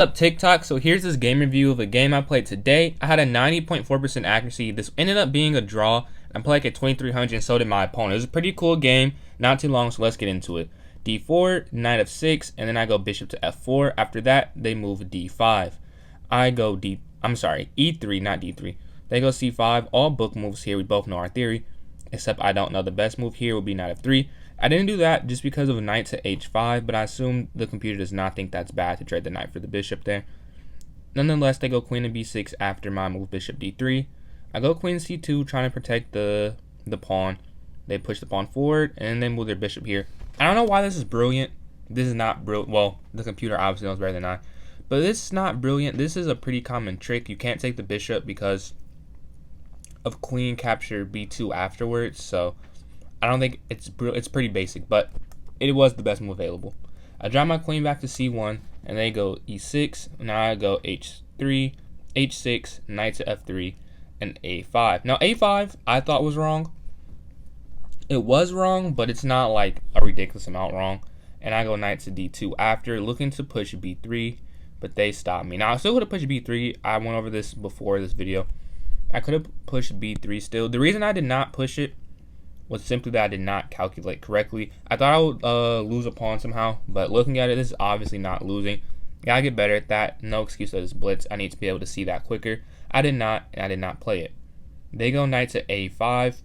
Up TikTok, so here's this game review of a game I played today. I had a 90.4% accuracy. This ended up being a draw. I played like at 2300 and so did my opponent. It was a pretty cool game, not too long, so let's get into it. D4, knight f6, and then I go bishop to f4. After that, they move d5. I go e3, not d3. They go c5. All book moves here. We both know our theory, except I don't know the best move here would be knight f3. I didn't do that just because of knight to h5, but I assume the computer does not think that's bad to trade the knight for the bishop there. Nonetheless, they go queen to b6 after my move bishop d3. I go queen c2, trying to protect the pawn. They push the pawn forward, and they move their bishop here. I don't know why this is brilliant. This is not brilliant. Well, the computer obviously knows better than I. But this is not brilliant. This is a pretty common trick. You can't take the bishop because of queen capture b2 afterwards, so I don't think it's pretty basic, but it was the best move available. I drive my queen back to c1, and they go e6. Now I go h3, h6, knight to f3, and a5. Now a5 I thought was wrong. It was wrong, but it's not like a ridiculous amount wrong. And I go knight to d2 after, looking to push b3, but they stopped me. Now I still could have pushed b3. I went over this before this video. I could have pushed b3 still. The reason I did not push it was simply that I did not calculate correctly. I thought I would lose a pawn somehow, but looking at it, this is obviously not losing. Gotta get better at that. No excuse that it's blitz. I need to be able to see that quicker. I did not, and I did not play it. They go knight to a5.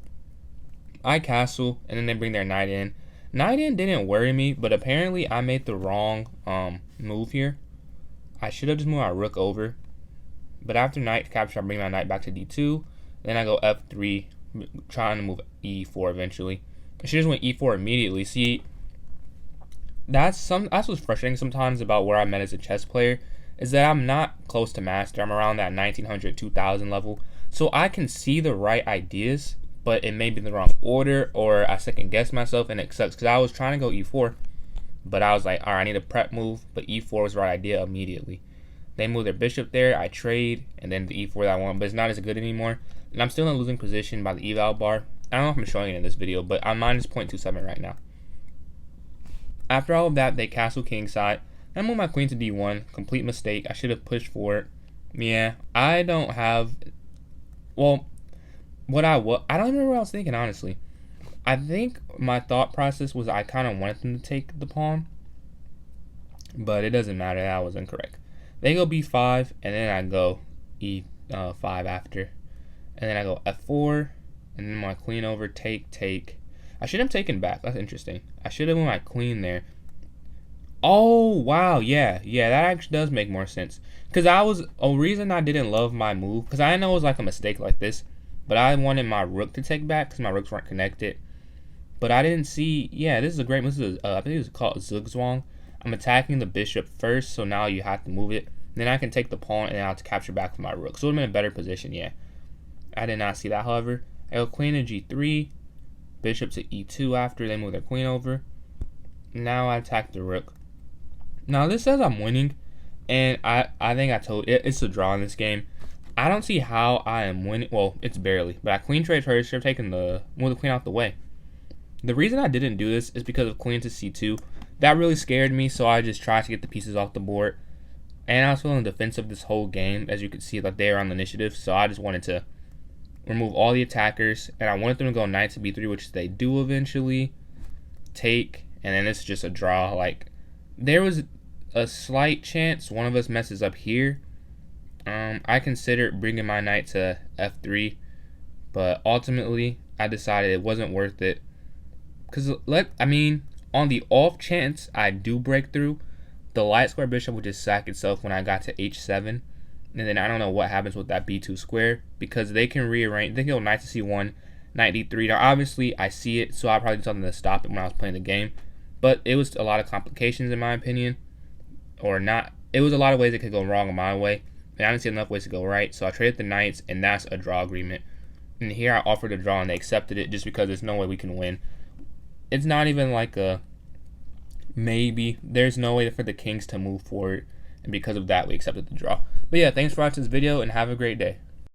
I castle, and then they bring their knight in. Knight in didn't worry me, but apparently I made the wrong move here. I should have just moved my rook over. But after knight capture, I bring my knight back to d2. Then I go f3, trying to move e4 eventually. I should just went e4 immediately. See, that's what's frustrating sometimes about where I'm at as a chess player, is that I'm not close to master. I'm around that 1900, 2000 level. So I can see the right ideas, but it may be in the wrong order, or I second guess myself, and it sucks because I was trying to go e4, but I was like, all right, I need a prep move, but e4 was the right idea immediately. They move their bishop there, I trade, and then the e4 that I want, but it's not as good anymore. And I'm still in a losing position by the eval bar. I don't know if I'm showing it in this video, but I'm minus 0.27 right now. After all of that, they castle kingside. I move my queen to d1. Complete mistake. I should have pushed forward. Yeah, I don't have... Well, I don't even remember what I was thinking, honestly. I think my thought process was I kind of wanted them to take the pawn, but it doesn't matter. That was incorrect. They go b5, and then I go e5 after. And then I go f4, and then my queen over, take. I should have taken back. That's interesting. I should have moved my queen there. Oh, wow, yeah, that actually does make more sense. Because a reason I didn't love my move, because I know it was like a mistake like this, but I wanted my rook to take back because my rooks weren't connected. But I didn't see, yeah, this is a great move. This is, I think it was called Zugzwang. I'm attacking the bishop first, so now you have to move it. Then I can take the pawn, and then I have to capture back with my rook. So it would have been a better position, yeah. I did not see that, however. I go queen to g3, bishop to e2 after they move their queen over. Now I attack the rook. Now this says I'm winning, and I think I told it's a draw in this game. I don't see how I am winning. Well, it's barely, but I queen trade first, should have taken move the queen out the way. The reason I didn't do this is because of queen to c2. That really scared me, so I just tried to get the pieces off the board. And I was feeling defensive this whole game, as you can see, like they are on the initiative, so I just wanted to remove all the attackers, and I wanted them to go knight to b3, which they do eventually. Take, and then it's just a draw. Like, there was a slight chance one of us messes up here. I considered bringing my knight to f3, but ultimately I decided it wasn't worth it. Because, on the off chance I do break through, the light square bishop would just sack itself when I got to h7. And then I don't know what happens with that b2 square, because they can rearrange. They can go knight to c1, knight d3. Now, obviously, I see it, so I probably did something to stop it when I was playing the game. But it was a lot of complications, in my opinion. Or not. It was a lot of ways it could go wrong in my way. And I didn't see enough ways to go right. So I traded the knights, and that's a draw agreement. And here I offered a draw, and they accepted it just because there's no way we can win. It's not even like a maybe. There's no way for the kings to move forward. And because of that, we accepted the draw. But yeah, thanks for watching this video, and have a great day.